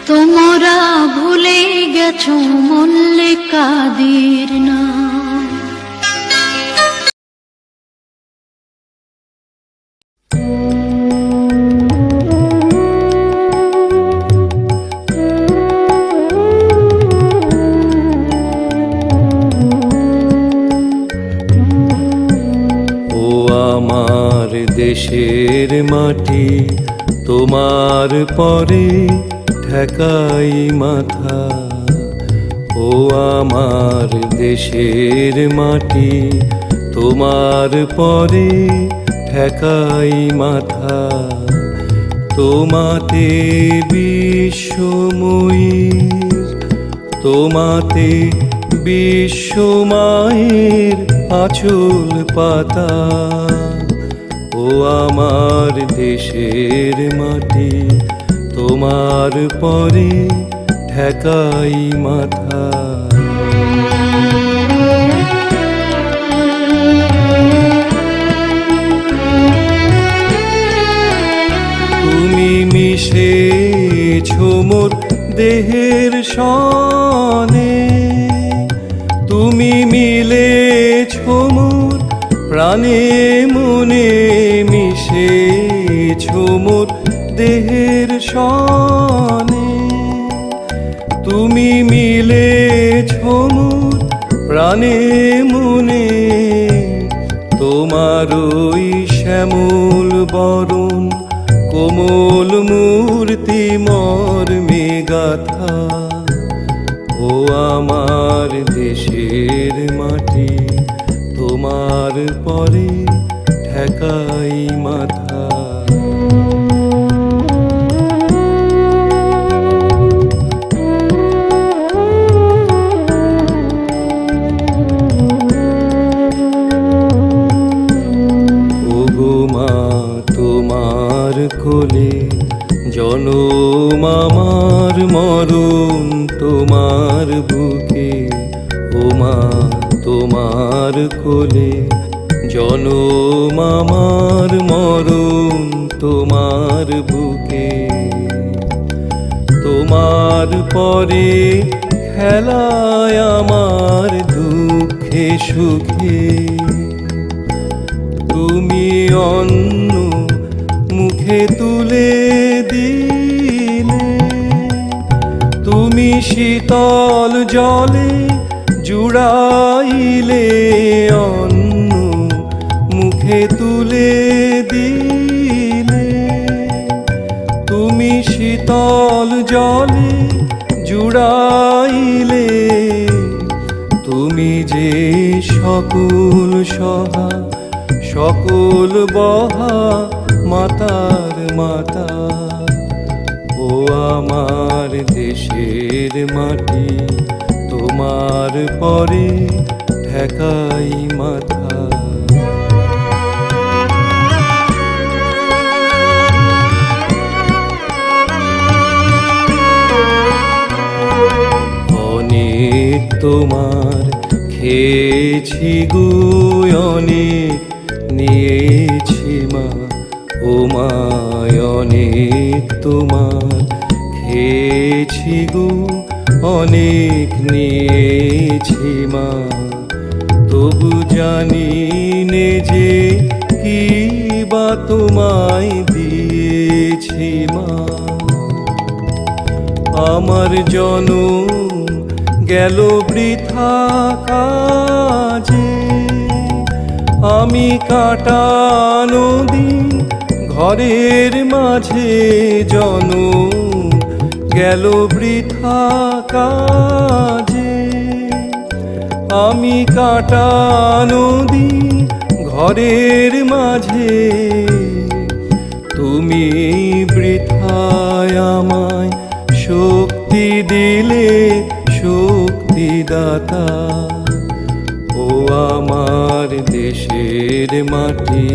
তোমরা ভুলে গেছো মল্লিকাদের নাম। ও আমার দেশের মাটি, তোমার পরে ঠেকাই মাথা। ও আমার দেশের মাটি, তোমার পরে ঠেকাই মাথা। তোমাতে বিশ্বময়ীর, তোমাতে বিশ্বমায়ের আঁচল পাতা। ও আমার দেশের মাটি, তোমার পরে ঠেকাই মাথা। তুমি মিশেছো মোর দেহের সনে, তুমি মিলেছো মোর প্রাণে মনে। মিশেছো মোর দেহের সনে, তুমি মিলেছো মোর প্রাণে মনে। তোমার ওই শ্যামল বরণ কোমল মূর্তি মর্মে গাথা। ও আমার দেশের মাটি, তোমার পরে ঠেকাই মাথা। তোমার কোলে জনম আমার মরণ তোমার বুকে। ও মা তোমার কোলে জনম আমার মরণ তোমার বুকে। তোমার পরে খেলায় আমার দুঃখে সুখে। তুমি অন্ন মুখে তুলে দিলে, তুমি শীতল জলে জুড়াইলে। অন্ন মুখে তুলে দিলে, তুমি শীতল জলে জুড়াইলে। তুমি যে সকল সহা সকল বহা মাতার মাতা। ও আমার দেশের মাটি, তোমার পরে ঠেকাই মাথা। অনেক তোমার খেয়েছি গো, অনেক নিয়েছি মা। ও মা অনেক তোমার খেয়েছি গো, অনেক নিয়েছি মা। তবু জানি নে যে কি বা তোমায় দিয়েছি মা। আমার জনম গেল বৃথা কাজে, আমি কাটানো দিন ঘরের মাঝে। জনম গেল বৃথা কাজে, আমি কাটানো দিন ঘরের মাঝে। তুমি বৃথায় আমায় শক্তি দিলে, শক্তিদাতা। ও আমার দেশের মাটি,